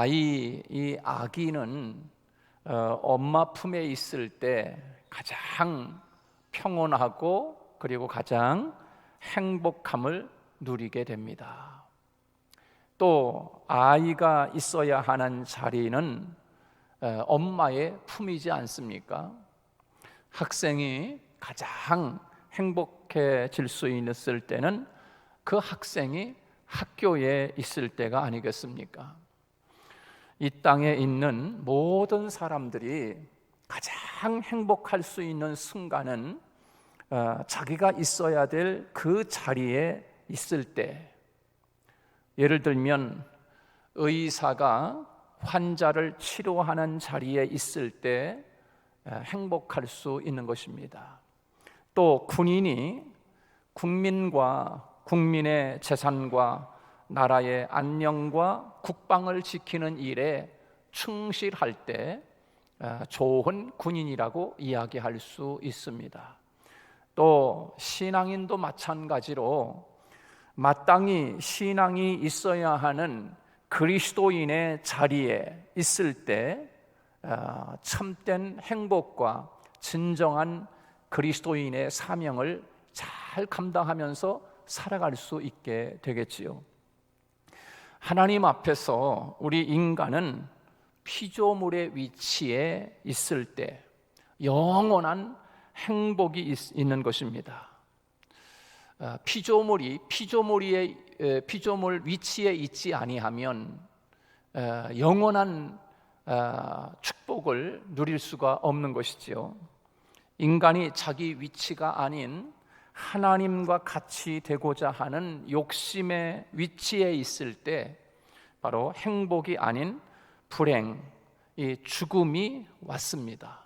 이 아기는 엄마 품에 있을 때 가장 평온하고 그리고 가장 행복함을 누리게 됩니다. 또 아이가 있어야 하는 자리는 엄마의 품이지 않습니까? 학생이 가장 행복해질 수 있을 때는 그 학생이 학교에 있을 때가 아니겠습니까? 이 땅에 있는 모든 사람들이 가장 행복할 수 있는 순간은 자기가 있어야 될 그 자리에 있을 때, 예를 들면 의사가 환자를 치료하는 자리에 있을 때 행복할 수 있는 것입니다. 또 군인이 국민의 재산과 나라의 안녕과 국방을 지키는 일에 충실할 때 좋은 군인이라고 이야기할 수 있습니다. 또 신앙인도 마찬가지로 마땅히 신앙이 있어야 하는 그리스도인의 자리에 있을 때 참된 행복과 진정한 그리스도인의 사명을 잘 감당하면서 살아갈 수 있게 되겠지요. 하나님 앞에서 우리 인간은 피조물의 위치에 있을 때 영원한 행복이 있는 것입니다. 피조물 위치에 있지 아니하면 영원한 축복을 누릴 수가 없는 것이지요. 인간이 자기 위치가 아닌 하나님과 같이 되고자 하는 욕심의 위치에 있을 때 바로 행복이 아닌 불행, 이 죽음이 왔습니다.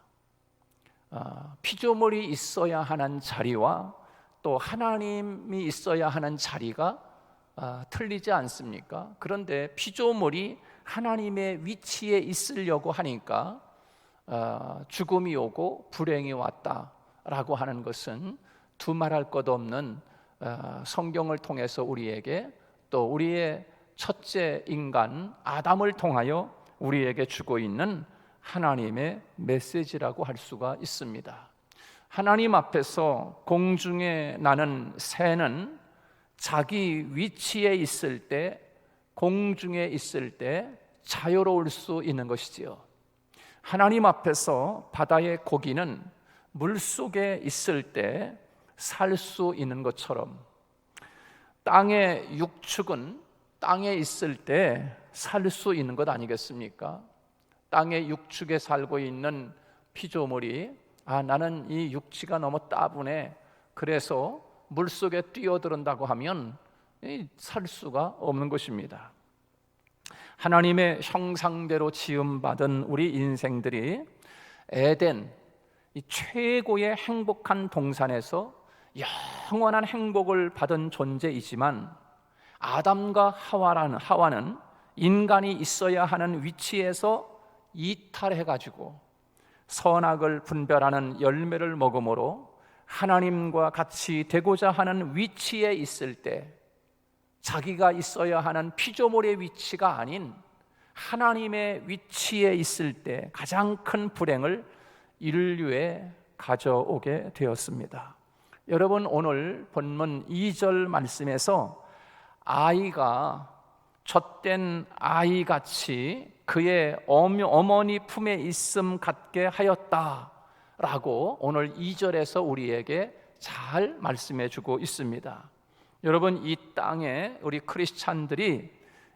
피조물이 있어야 하는 자리와 또 하나님이 있어야 하는 자리가 틀리지 않습니까? 그런데 피조물이 하나님의 위치에 있으려고 하니까 죽음이 오고 불행이 왔다라고 하는 것은 두말할 것 없는 성경을 통해서 우리에게 또 우리의 첫째 인간 아담을 통하여 우리에게 주고 있는 하나님의 메시지라고 할 수가 있습니다. 하나님 앞에서 공중에 나는 새는 자기 위치에 있을 때, 공중에 있을 때 자유로울 수 있는 것이지요. 하나님 앞에서 바다의 고기는 물속에 있을 때 살 수 있는 것처럼 땅의 육축은 땅에 있을 때 살 수 있는 것 아니겠습니까? 땅의 육축에 살고 있는 피조물이 나는 이 육지가 너무 따분해, 그래서 물속에 뛰어들은다고 하면 살 수가 없는 것입니다. 하나님의 형상대로 지음받은 우리 인생들이 에덴, 이 최고의 행복한 동산에서 영원한 행복을 받은 존재이지만 아담과 하와는 인간이 있어야 하는 위치에서 이탈해가지고 선악을 분별하는 열매를 먹음으로 하나님과 같이 되고자 하는 위치에 있을 때 자기가 있어야 하는 피조물의 위치가 아닌 하나님의 위치에 있을 때 가장 큰 불행을 인류에 가져오게 되었습니다. 여러분, 오늘 본문 2절 말씀에서 아이가 젖된 아이같이 그의 어머니 품에 있음 같게 하였다라고 오늘 2절에서 우리에게 잘 말씀해 주고 있습니다. 여러분, 이 땅에 우리 크리스찬들이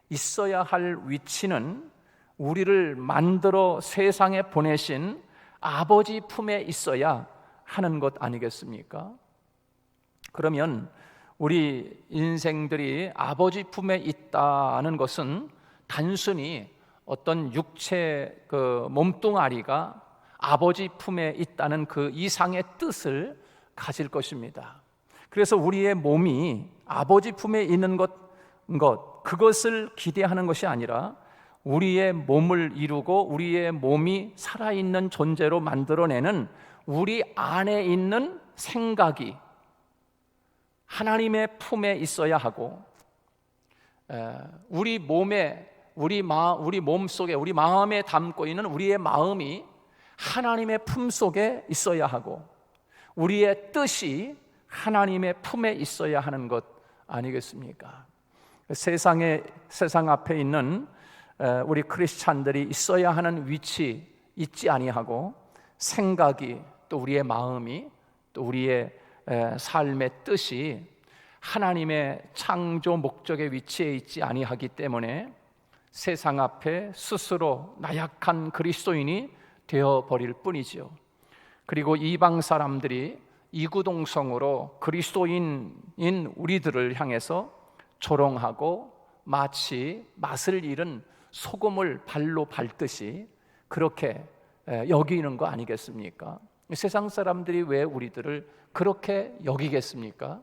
있어야 할 위치는 우리를 만들어 세상에 보내신 아버지 품에 있어야 하는 것 아니겠습니까? 그러면 우리 인생들이 아버지 품에 있다는 것은 단순히 어떤 육체 몸뚱아리가 아버지 품에 있다는 그 이상의 뜻을 가질 것입니다. 그래서 우리의 몸이 아버지 품에 있는 그것을 기대하는 것이 아니라 우리의 몸을 이루고 우리의 몸이 살아있는 존재로 만들어내는 우리 안에 있는 생각이 하나님의 품에 있어야 하고, 우리 몸에 우리 몸 속에, 우리 마음에 담고 있는 우리의 마음이 하나님의 품 속에 있어야 하고, 우리의 뜻이 하나님의 품에 있어야 하는 것 아니겠습니까? 세상 앞에 있는 우리 크리스찬들이 있어야 하는 위치 있지 아니하고, 생각이, 또 우리의 마음이, 또 우리의 삶의 뜻이 하나님의 창조 목적의 위치에 있지 아니하기 때문에 세상 앞에 스스로 나약한 그리스도인이 되어버릴 뿐이지요. 그리고 이방 사람들이 이구동성으로 그리스도인인 우리들을 향해서 조롱하고 마치 맛을 잃은 소금을 발로 밟듯이 그렇게 여기는 거 아니겠습니까? 세상 사람들이 왜 우리들을 그렇게 여기겠습니까?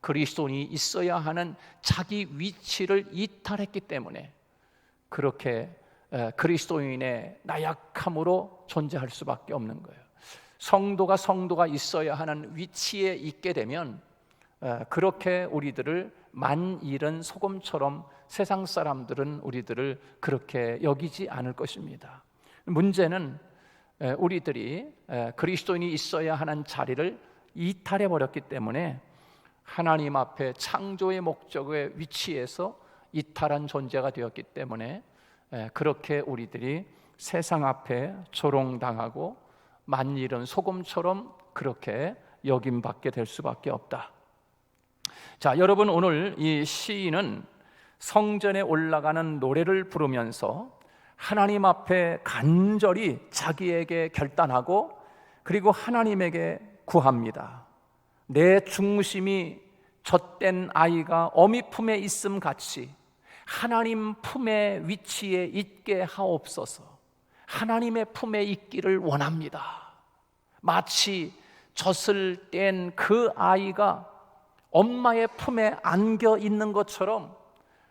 그리스도인이 있어야 하는 자기 위치를 이탈했기 때문에 그렇게 그리스도인의 나약함으로 존재할 수밖에 없는 거예요. 성도가 있어야 하는 위치에 있게 되면 그렇게 우리들을 만 잃은 소금처럼 세상 사람들은 우리들을 그렇게 여기지 않을 것입니다. 문제는 우리들이 그리스도인이 있어야 하는 자리를 이탈해 버렸기 때문에 하나님 앞에 창조의 목적의 위치에서 이탈한 존재가 되었기 때문에 그렇게 우리들이 세상 앞에 조롱당하고 만 잃은 소금처럼 그렇게 여김받게 될 수밖에 없다. 자, 여러분, 오늘 이 시인은 성전에 올라가는 노래를 부르면서 하나님 앞에 간절히 자기에게 결단하고 그리고 하나님에게 구합니다. 내 중심이 젖된 아이가 어미 품에 있음 같이 하나님 품의 위치에 있게 하옵소서. 하나님의 품에 있기를 원합니다. 마치 젖을 뗀 그 아이가 엄마의 품에 안겨 있는 것처럼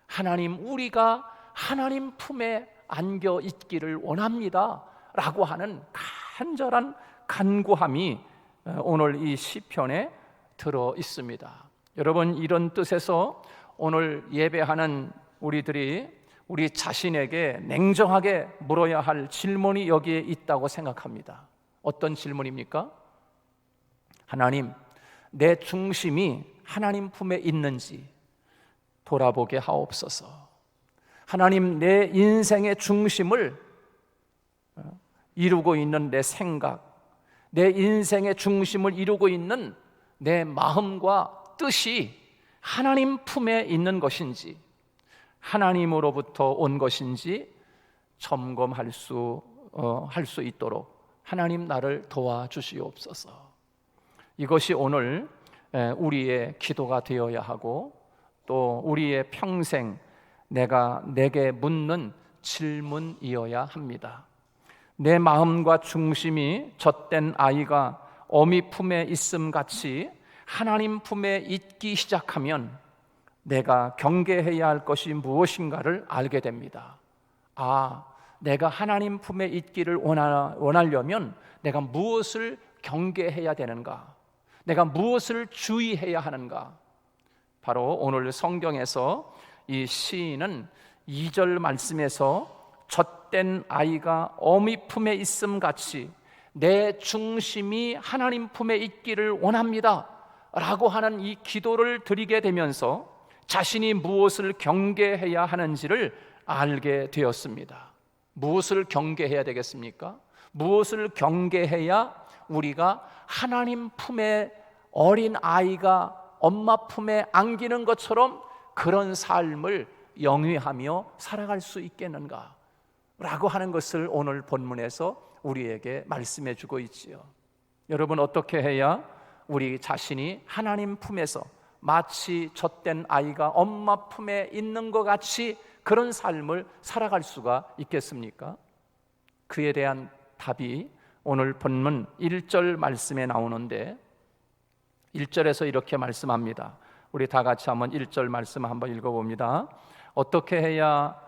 하나님, 우리가 하나님 품에 안겨 있기를 원합니다 라고 하는 간절한 간구함이 오늘 이 시편에 들어 있습니다. 여러분, 이런 뜻에서 오늘 예배하는 우리들이 우리 자신에게 냉정하게 물어야 할 질문이 여기에 있다고 생각합니다. 어떤 질문입니까? 하나님, 내 중심이 하나님 품에 있는지 돌아보게 하옵소서. 하나님, 내 인생의 중심을 이루고 있는 내 생각, 내 인생의 중심을 이루고 있는 내 마음과 뜻이 하나님 품에 있는 것인지, 하나님으로부터 온 것인지 점검할 수 있도록 하나님, 나를 도와주시옵소서. 이것이 오늘 우리의 기도가 되어야 하고 또 우리의 평생 내게 묻는 질문이어야 합니다. 내 마음과 중심이 젖된 아이가 어미 품에 있음 같이 하나님 품에 있기 시작하면 내가 경계해야 할 것이 무엇인가를 알게 됩니다. 내가 하나님 품에 있기를 원하려면 내가 무엇을 경계해야 되는가? 내가 무엇을 주의해야 하는가? 바로 오늘 성경에서 이 시인은 2절 말씀에서 젖된 아이가 어미 품에 있음 같이 내 중심이 하나님 품에 있기를 원합니다 라고 하는 이 기도를 드리게 되면서 자신이 무엇을 경계해야 하는지를 알게 되었습니다. 무엇을 경계해야 되겠습니까? 무엇을 경계해야 우리가 하나님 품에 어린 아이가 엄마 품에 안기는 것처럼 그런 삶을 영위하며 살아갈 수 있겠는가? 라고 하는 것을 오늘 본문에서 우리에게 말씀해 주고 있지요. 여러분, 어떻게 해야 우리 자신이 하나님 품에서 마치 젖된 아이가 엄마 품에 있는 것 같이 그런 삶을 살아갈 수가 있겠습니까? 그에 대한 답이 오늘 본문 1절 말씀에 나오는데 1절에서 이렇게 말씀합니다. 우리 다 같이 한번 1절 말씀 한번 읽어봅니다. 어떻게 해야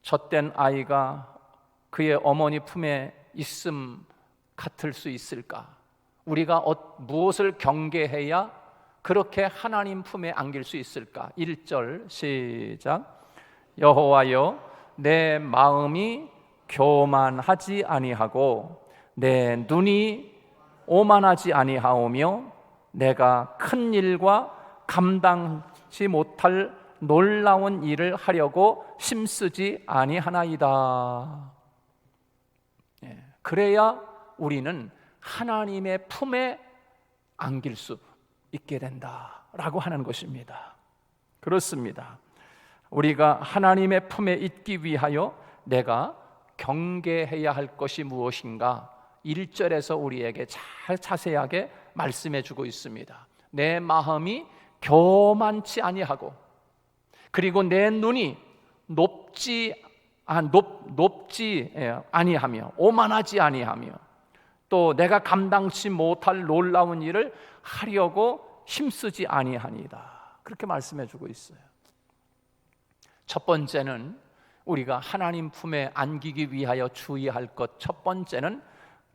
젖된 아이가 그의 어머니 품에 있음 같을 수 있을까? 우리가 무엇을 경계해야 그렇게 하나님 품에 안길 수 있을까? 1절 시작. 여호와여, 내 마음이 교만하지 아니하고 내 눈이 오만하지 아니하오며 내가 큰 일과 감당치 못할 놀라운 일을 하려고 힘쓰지 아니하나이다. 그래야 우리는 하나님의 품에 안길 수 있게 된다라고 하는 것입니다. 그렇습니다. 우리가 하나님의 품에 있기 위하여 내가 경계해야 할 것이 무엇인가 1절에서 우리에게 잘 자세하게 말씀해 주고 있습니다. 내 마음이 교만치 아니하고, 그리고 내 눈이 높지 아니하며 오만하지 아니하며, 또 내가 감당치 못할 놀라운 일을 하려고 힘쓰지 아니하니이다. 그렇게 말씀해 주고 있어요. 첫 번째는 우리가 하나님 품에 안기기 위하여 주의할 것, 첫 번째는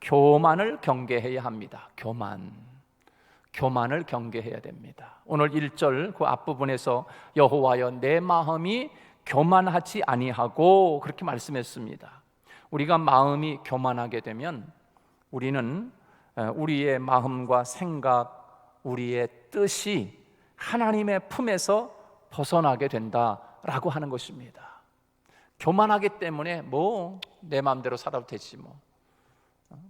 교만을 경계해야 합니다. 교만을 경계해야 됩니다. 오늘 1절 그 앞부분에서 여호와여, 내 마음이 교만하지 아니하고, 그렇게 말씀했습니다. 우리가 마음이 교만하게 되면 우리는 우리의 마음과 생각, 우리의 뜻이 하나님의 품에서 벗어나게 된다라고 하는 것입니다. 교만하기 때문에 내 마음대로 살아도 되지,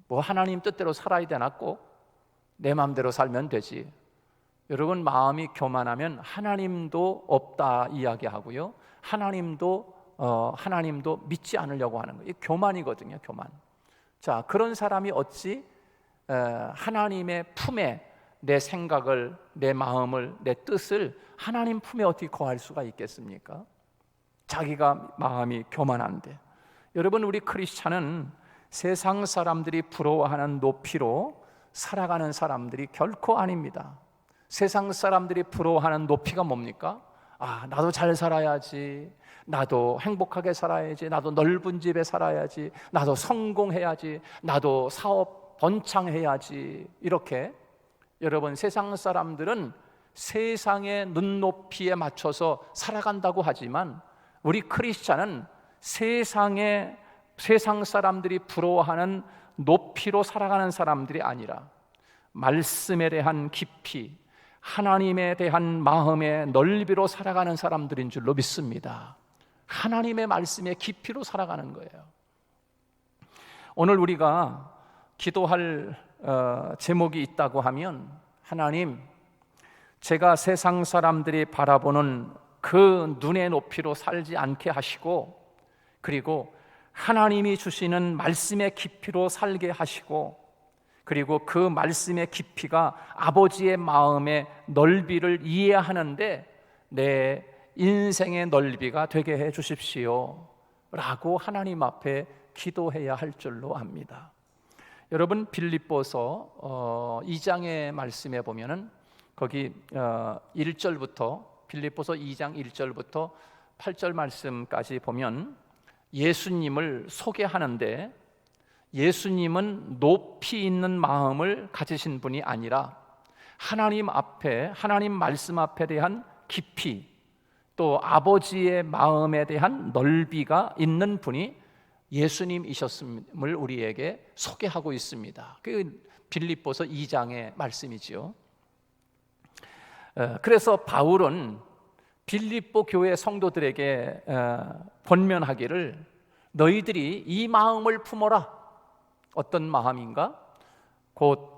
뭐 하나님 뜻대로 살아야 되나, 꼭 내 마음대로 살면 되지. 여러분, 마음이 교만하면 하나님도 없다 이야기하고요, 하나님도 믿지 않으려고 하는 거예요. 교만이거든요, 교만. 자, 그런 사람이 어찌 하나님의 품에 내 생각을, 내 마음을, 내 뜻을 하나님 품에 어떻게 거할 수가 있겠습니까? 자기가 마음이 교만한데. 여러분, 우리 크리스찬은 세상 사람들이 부러워하는 높이로 살아가는 사람들이 결코 아닙니다. 세상 사람들이 부러워하는 높이가 뭡니까? 나도 잘 살아야지, 나도 행복하게 살아야지, 나도 넓은 집에 살아야지, 나도 성공해야지, 나도 사업 번창해야지. 이렇게 여러분, 세상 사람들은 세상의 눈높이에 맞춰서 살아간다고 하지만 우리 크리스찬은 세상 사람들이 부러워하는 높이로 살아가는 사람들이 아니라 말씀에 대한 깊이, 하나님에 대한 마음의 넓이로 살아가는 사람들인 줄로 믿습니다. 하나님의 말씀의 깊이로 살아가는 거예요. 오늘 우리가 기도할 제목이 있다고 하면, 하나님, 제가 세상 사람들이 바라보는 그 눈의 높이로 살지 않게 하시고, 그리고 하나님이 주시는 말씀의 깊이로 살게 하시고, 그리고 그 말씀의 깊이가 아버지의 마음의 넓이를 이해하는데 내 인생의 넓이가 되게 해 주십시오 라고 하나님 앞에 기도해야 할 줄로 압니다. 여러분, 빌립보서 2장의 말씀에 보면은 거기 1절부터, 빌립보서 2장 1절부터 8절 말씀까지 보면 예수님을 소개하는데, 예수님은 높이 있는 마음을 가지신 분이 아니라 하나님 앞에, 하나님 말씀 앞에 대한 깊이, 또 아버지의 마음에 대한 넓이가 있는 분이 예수님이셨음을 우리에게 소개하고 있습니다. 그 빌립보서 2장의 말씀이지요. 그래서 바울은 빌립보 교회 성도들에게 권면하기를, 너희들이 이 마음을 품어라. 어떤 마음인가? 곧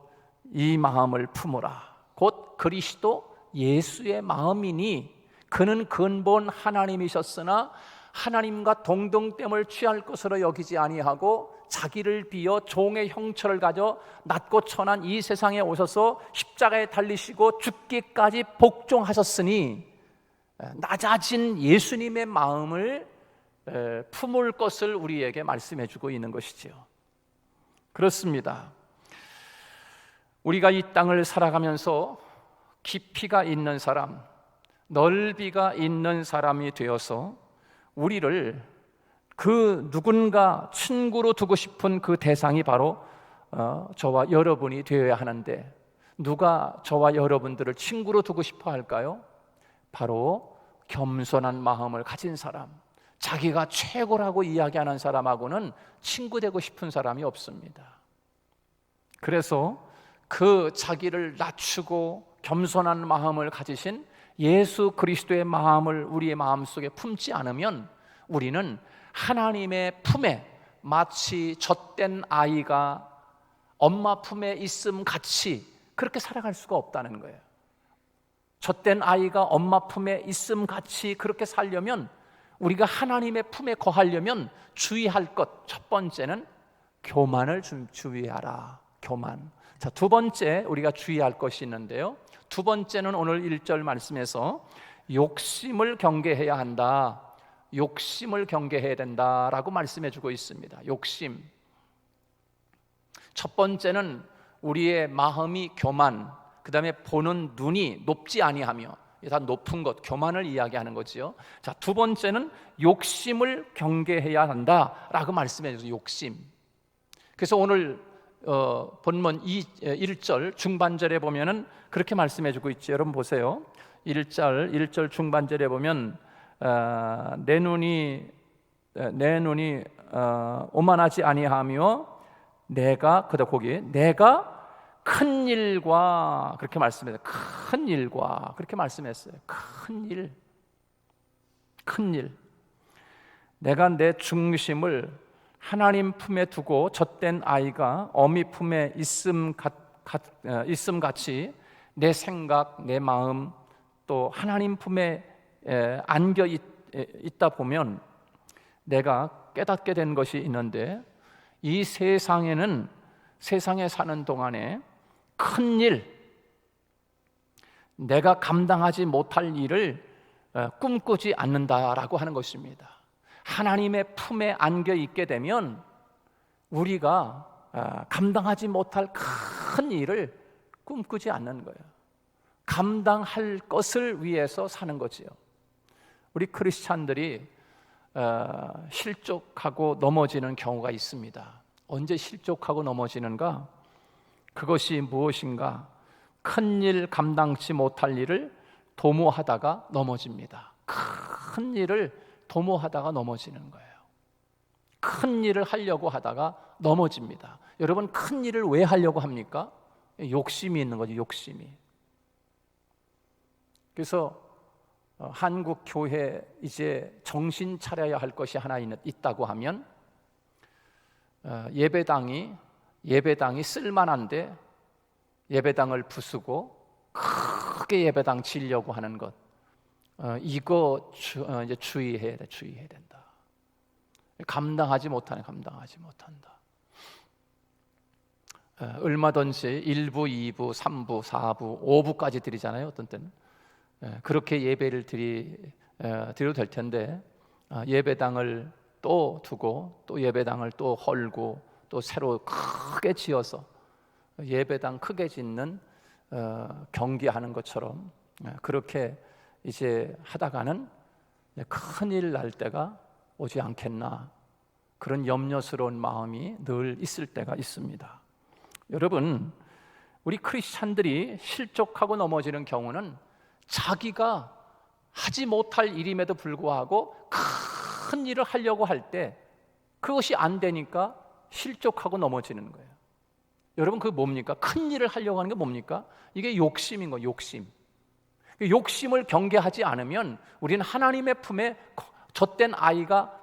이 마음을 품어라. 곧 그리스도 예수의 마음이니 그는 근본 하나님이셨으나 하나님과 동등됨을 취할 것으로 여기지 아니하고 자기를 비어 종의 형체를 가져 낮고 천한 이 세상에 오셔서 십자가에 달리시고 죽기까지 복종하셨으니 낮아진 예수님의 마음을 품을 것을 우리에게 말씀해 주고 있는 것이지요. 그렇습니다. 우리가 이 땅을 살아가면서 깊이가 있는 사람, 넓이가 있는 사람이 되어서 우리를 그 누군가 친구로 두고 싶은 그 대상이 바로 저와 여러분이 되어야 하는데, 누가 저와 여러분들을 친구로 두고 싶어 할까요? 바로 겸손한 마음을 가진 사람, 자기가 최고라고 이야기하는 사람하고는 친구 되고 싶은 사람이 없습니다. 그래서 그 자기를 낮추고 겸손한 마음을 가지신 예수 그리스도의 마음을 우리의 마음속에 품지 않으면 우리는 하나님의 품에 마치 젖된 아이가 엄마 품에 있음 같이 그렇게 살아갈 수가 없다는 거예요. 젖된 아이가 엄마 품에 있음 같이 그렇게 살려면, 우리가 하나님의 품에 거하려면 주의할 것, 첫 번째는 교만을 주의하라. 교만. 자, 두 번째 우리가 주의할 것이 있는데요, 두 번째는 오늘 1절 말씀에서 욕심을 경계해야 한다, 욕심을 경계해야 된다라고 말씀해 주고 있습니다. 욕심. 첫 번째는 우리의 마음이 교만, 그 다음에 보는 눈이 높지 아니하며, 다 높은 것, 교만을 이야기하는 거지요. 자, 두 번째는 욕심을 경계해야 한다라고 말씀해 주세요. 욕심. 그래서 오늘 본문 1절 중반절에 보면은 그렇게 말씀해 주고 있죠. 여러분 보세요. 1절 중반절에 보면 내 눈이 오만하지 아니하며 내가, 그다 거기 내가 큰 일과 그렇게 말씀했어요. 큰 일과 그렇게 말씀했어요. 큰 일. 내가 내 중심을 하나님 품에 두고 젖된 아이가 어미 품에 있음 같이 내 생각, 내 마음 또 하나님 품에 안겨 있다 보면 내가 깨닫게 된 것이 있는데, 이 세상에 사는 동안에 큰 일, 내가 감당하지 못할 일을 꿈꾸지 않는다라고 하는 것입니다. 하나님의 품에 안겨 있게 되면 우리가 감당하지 못할 큰 일을 꿈꾸지 않는 거예요. 감당할 것을 위해서 사는 거지요. 우리 크리스찬들이 실족하고 넘어지는 경우가 있습니다. 언제 실족하고 넘어지는가? 그것이 무엇인가? 큰 일, 감당치 못할 일을 도모하다가 넘어집니다. 큰 일을 도모하다가 넘어지는 거예요. 큰 일을 하려고 하다가 넘어집니다. 여러분, 큰 일을 왜 하려고 합니까? 욕심이 있는 거죠. 욕심이. 그래서 한국 교회 이제 정신 차려야 할 것이 하나 있다고 하면, 예배당이 쓸만한데 예배당을 부수고 크게 예배당 지려고 하는 것, 이거 이제 주의해야 된다. 감당하지 못한다. 얼마든지 1부, 2부, 3부, 4부, 5부까지 드리잖아요. 어떤 때는 그렇게 예배를 드려도 될 텐데, 예배당을 또 두고 또 예배당을 또 헐고 또 새로 크게 지어서 예배당 크게 짓는 경기하는 것처럼 그렇게 이제 하다가는 큰일 날 때가 오지 않겠나, 그런 염려스러운 마음이 늘 있을 때가 있습니다. 여러분, 우리 크리스찬들이 실족하고 넘어지는 경우는 자기가 하지 못할 일임에도 불구하고 큰 일을 하려고 할 때 그것이 안 되니까 실족하고 넘어지는 거예요. 여러분, 그게 뭡니까? 큰 일을 하려고 하는 게 뭡니까? 이게 욕심인 거예요. 욕심을 경계하지 않으면 우리는 하나님의 품에 젖된 아이가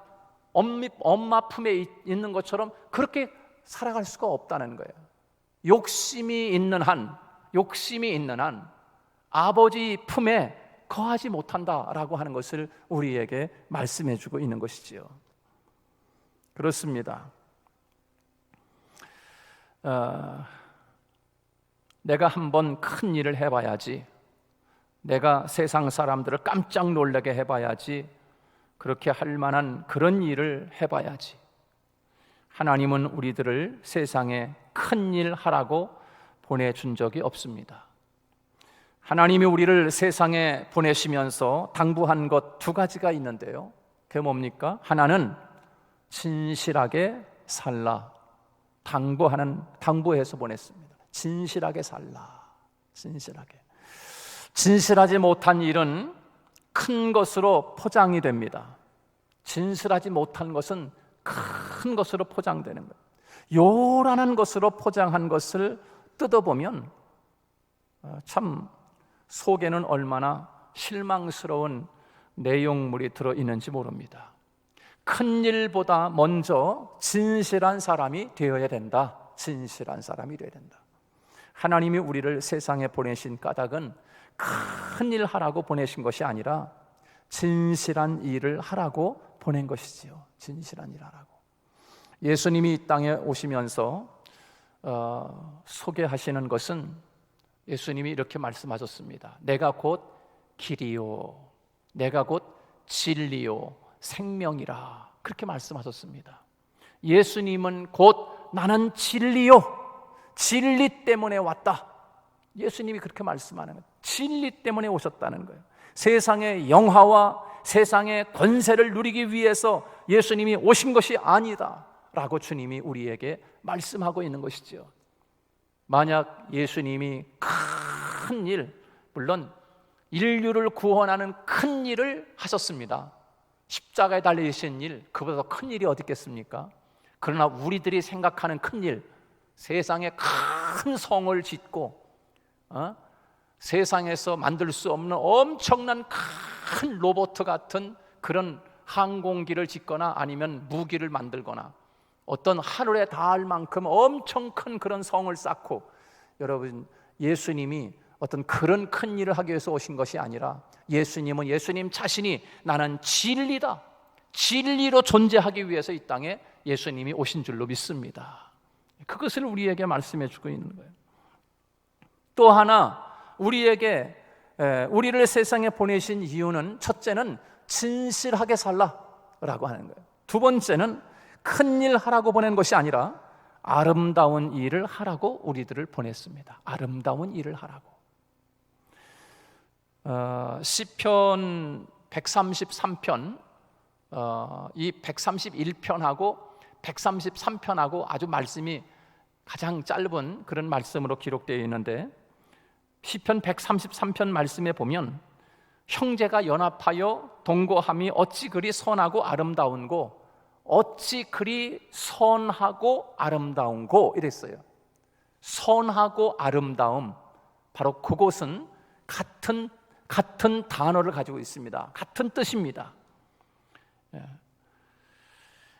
엄마 품에 있는 것처럼 그렇게 살아갈 수가 없다는 거예요. 욕심이 있는 한 아버지 품에 거하지 못한다라고 하는 것을 우리에게 말씀해 주고 있는 것이지요. 그렇습니다. 내가 한번 큰 일을 해봐야지, 내가 세상 사람들을 깜짝 놀라게 해봐야지, 그렇게 할 만한 그런 일을 해봐야지. 하나님은 우리들을 세상에 큰 일 하라고 보내준 적이 없습니다. 하나님이 우리를 세상에 보내시면서 당부한 것 두 가지가 있는데요, 그게 뭡니까? 하나는 진실하게 살라. 당부해서 보냈습니다. 진실하게 살라. 진실하지 못한 일은 큰 것으로 포장이 됩니다. 진실하지 못한 것은 큰 것으로 포장되는 거예요. 요란한 것으로 포장한 것을 뜯어보면 참 속에는 얼마나 실망스러운 내용물이 들어있는지 모릅니다. 큰 일보다 먼저 진실한 사람이 되어야 된다. 진실한 사람이 되어야 된다. 하나님이 우리를 세상에 보내신 까닭은 큰 일 하라고 보내신 것이 아니라 진실한 일을 하라고 보낸 것이지요. 진실한 일 하라고. 예수님이 이 땅에 오시면서 소개하시는 것은 예수님이 이렇게 말씀하셨습니다. 내가 곧 길이요, 내가 곧 진리요, 생명이라, 그렇게 말씀하셨습니다. 예수님은 곧 나는 진리요, 진리 때문에 왔다. 예수님이 그렇게 말씀하는 거예요. 진리 때문에 오셨다는 거예요. 세상의 영화와 세상의 권세를 누리기 위해서 예수님이 오신 것이 아니다 라고 주님이 우리에게 말씀하고 있는 것이죠. 만약 예수님이 큰 일, 물론 인류를 구원하는 큰 일을 하셨습니다. 십자가에 달리신 일, 그보다 더 큰 일이 어디 있겠습니까? 그러나 우리들이 생각하는 큰 일, 세상에 큰 성을 짓고 세상에서 만들 수 없는 엄청난 큰 로봇 같은 그런 항공기를 짓거나 아니면 무기를 만들거나 어떤 하늘에 닿을 만큼 엄청 큰 그런 성을 쌓고, 여러분, 예수님이 어떤 그런 큰 일을 하기 위해서 오신 것이 아니라 예수님은 예수님 자신이 나는 진리다, 진리로 존재하기 위해서 이 땅에 예수님이 오신 줄로 믿습니다. 그것을 우리에게 말씀해 주고 있는 거예요. 또 하나 우리를 세상에 보내신 이유는, 첫째는 진실하게 살라라고 하는 거예요. 두 번째는 큰 일 하라고 보낸 것이 아니라 아름다운 일을 하라고 우리들을 보냈습니다. 아름다운 일을 하라고. 시편 133편, 이 131편하고 133편하고 아주 말씀이 가장 짧은 그런 말씀으로 기록되어 있는데, 시편 133편 말씀에 보면 형제가 연합하여 동거함이 어찌 그리 선하고 아름다운고, 어찌 그리 선하고 아름다운고 이랬어요. 선하고 아름다움, 바로 그곳은 같은 단어를 가지고 있습니다. 같은 뜻입니다.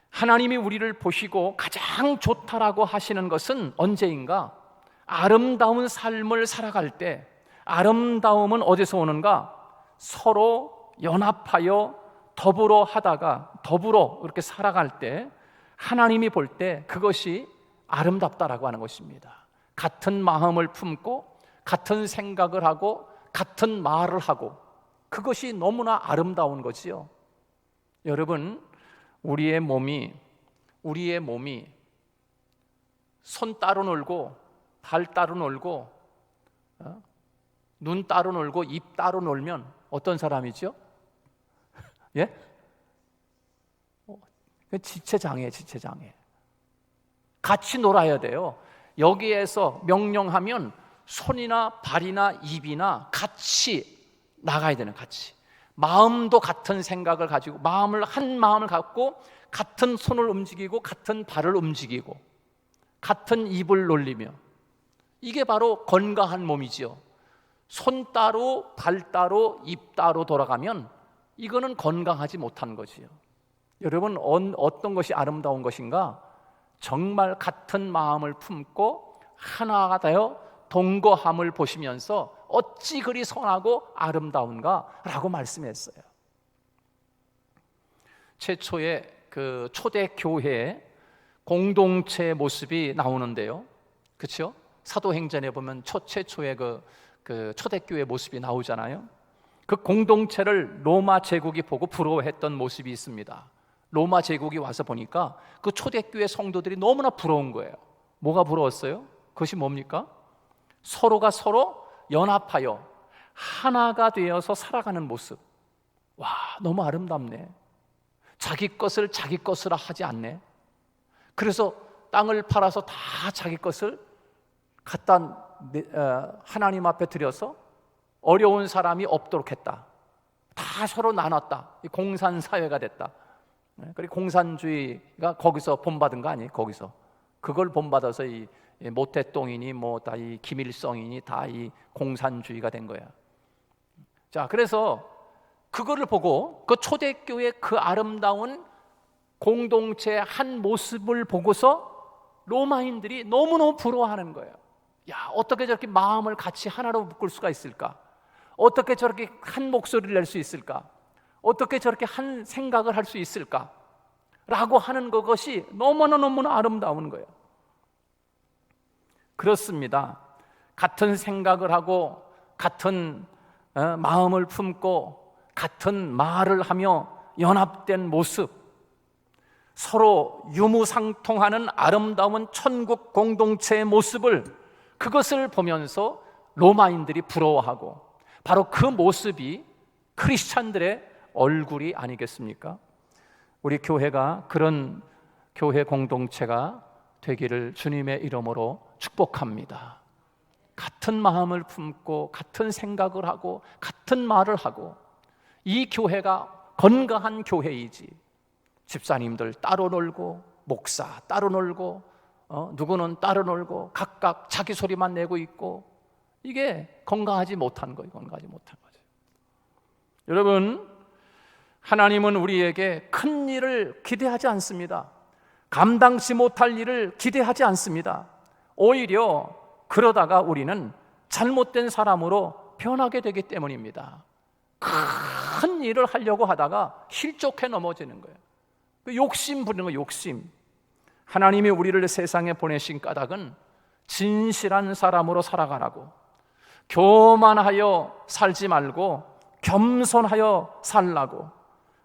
하나님이 우리를 보시고 가장 좋다라고 하시는 것은 언제인가? 아름다운 삶을 살아갈 때. 아름다움은 어디서 오는가? 서로 연합하여 더불어 이렇게 살아갈 때 하나님이 볼 때 그것이 아름답다라고 하는 것입니다. 같은 마음을 품고 같은 생각을 하고 같은 말을 하고, 그것이 너무나 아름다운 거지요. 여러분, 우리의 몸이 손 따로 놀고 발 따로 놀고 눈 따로 놀고 입 따로 놀면 어떤 사람이죠? 예? 지체장애. 같이 놀아야 돼요. 여기에서 명령하면 손이나 발이나 입이나 같이 나가야 되는, 같이. 마음도 같은 생각을 가지고 한 마음을 갖고 같은 손을 움직이고 같은 발을 움직이고 같은 입을 놀리며, 이게 바로 건강한 몸이죠. 손 따로 발 따로 입 따로 돌아가면 이거는 건강하지 못한 거지요. 여러분, 어떤 것이 아름다운 것인가? 정말 같은 마음을 품고 하나가 되어 동거함을 보시면서 어찌 그리 선하고 아름다운가 라고 말씀했어요. 최초의 그 초대교회 공동체 모습이 나오는데요, 그렇죠? 사도행전에 보면 최초의 그 초대교회 모습이 나오잖아요. 그 공동체를 로마 제국이 보고 부러워했던 모습이 있습니다. 로마 제국이 와서 보니까 그 초대교회 성도들이 너무나 부러운 거예요. 뭐가 부러웠어요? 그것이 뭡니까? 서로가 서로 연합하여 하나가 되어서 살아가는 모습. 와, 너무 아름답네. 자기 것을 자기 것으로 하지 않네. 그래서 땅을 팔아서 다 자기 것을 갖다 하나님 앞에 드려서 어려운 사람이 없도록 했다. 다 서로 나눴다. 공산사회가 됐다. 그리고 공산주의가 거기서 본받은 거 아니에요? 거기서 그걸 본받아서 이 모태똥이니 뭐 다 이 김일성이니 다 이 공산주의가 된 거야. 자, 그래서 그거를 보고 그 초대교회 그 아름다운 공동체의 한 모습을 보고서 로마인들이 너무너무 부러워하는 거예요. 야, 어떻게 저렇게 마음을 같이 하나로 묶을 수가 있을까? 어떻게 저렇게 한 목소리를 낼 수 있을까? 어떻게 저렇게 한 생각을 할 수 있을까? 라고 하는 그것이 너무나 아름다운 거예요. 그렇습니다. 같은 생각을 하고 같은 마음을 품고 같은 말을 하며 연합된 모습, 서로 유무상통하는 아름다운 천국 공동체의 모습을, 그것을 보면서 로마인들이 부러워하고, 바로 그 모습이 크리스찬들의 얼굴이 아니겠습니까? 우리 교회가 그런 교회 공동체가 되기를 주님의 이름으로 축복합니다. 같은 마음을 품고 같은 생각을 하고 같은 말을 하고, 이 교회가 건강한 교회이지, 집사님들 따로 놀고 목사 따로 놀고 누구는 따로 놀고 각각 자기 소리만 내고 있고, 이게 건강하지 못한 거예요. 건강하지 못한 거죠. 여러분, 하나님은 우리에게 큰 일을 기대하지 않습니다. 감당치 못할 일을 기대하지 않습니다. 오히려 그러다가 우리는 잘못된 사람으로 변하게 되기 때문입니다. 큰 일을 하려고 하다가 실족해 넘어지는 거예요. 욕심 부리는 거예요. 욕심. 하나님이 우리를 세상에 보내신 까닭은 진실한 사람으로 살아가라고, 교만하여 살지 말고 겸손하여 살라고,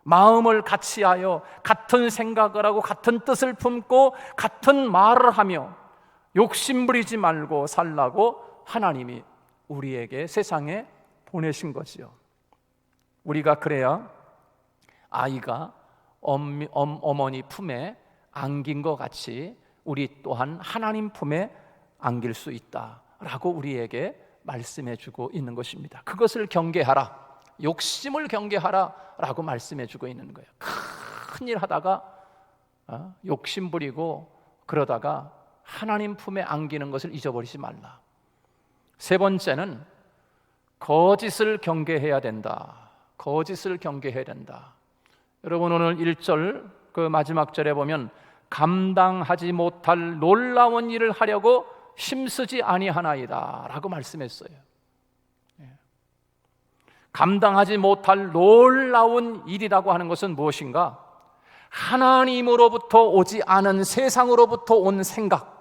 마음을 같이하여 같은 생각을 하고 같은 뜻을 품고 같은 말을 하며 욕심 부리지 말고 살라고 하나님이 우리에게 세상에 보내신 거지요. 우리가 그래야 아이가 어머니 품에 안긴 것 같이 우리 또한 하나님 품에 안길 수 있다라고 우리에게 말씀해 주고 있는 것입니다. 그것을 경계하라, 욕심을 경계하라 라고 말씀해 주고 있는 거예요. 큰일 하다가 욕심 부리고 그러다가 하나님 품에 안기는 것을 잊어버리지 말라. 세 번째는 거짓을 경계해야 된다. 거짓을 경계해야 된다. 여러분, 오늘 1절 그 마지막 절에 보면 감당하지 못할 놀라운 일을 하려고 힘쓰지 아니하나이다 라고 말씀했어요. 감당하지 못할 놀라운 일이라고 하는 것은 무엇인가? 하나님으로부터 오지 않은 세상으로부터 온 생각,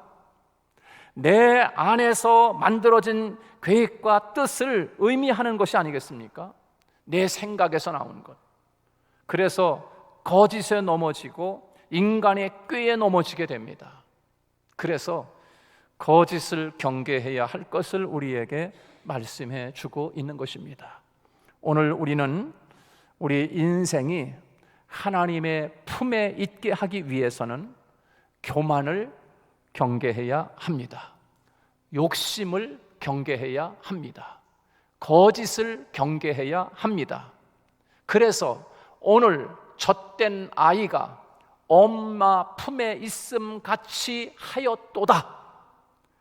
내 안에서 만들어진 계획과 뜻을 의미하는 것이 아니겠습니까? 내 생각에서 나온 것. 그래서 거짓에 넘어지고 인간의 꾀에 넘어지게 됩니다. 그래서 거짓을 경계해야 할 것을 우리에게 말씀해 주고 있는 것입니다. 오늘 우리는 우리 인생이 하나님의 품에 있게 하기 위해서는 교만을 경계해야 합니다. 욕심을 경계해야 합니다. 거짓을 경계해야 합니다. 그래서 오늘 젖된 아이가 엄마 품에 있음 같이 하였도다.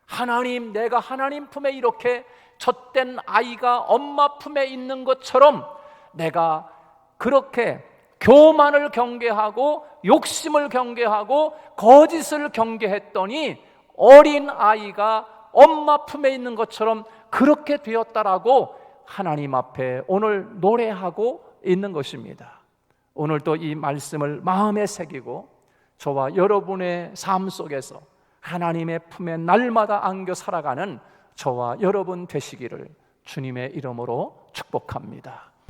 하나님, 내가 하나님 품에 이렇게 젖된 아이가 엄마 품에 있는 것처럼 내가 그렇게 교만을 경계하고 욕심을 경계하고 거짓을 경계했더니 어린 아이가 엄마 품에 있는 것처럼 그렇게 되었다라고 하나님 앞에 오늘 노래하고 있는 것입니다. 오늘도 이 말씀을 마음에 새기고 저와 여러분의 삶 속에서 하나님의 품에 날마다 안겨 살아가는 저와 여러분 되시기를 주님의 이름으로 축복합니다.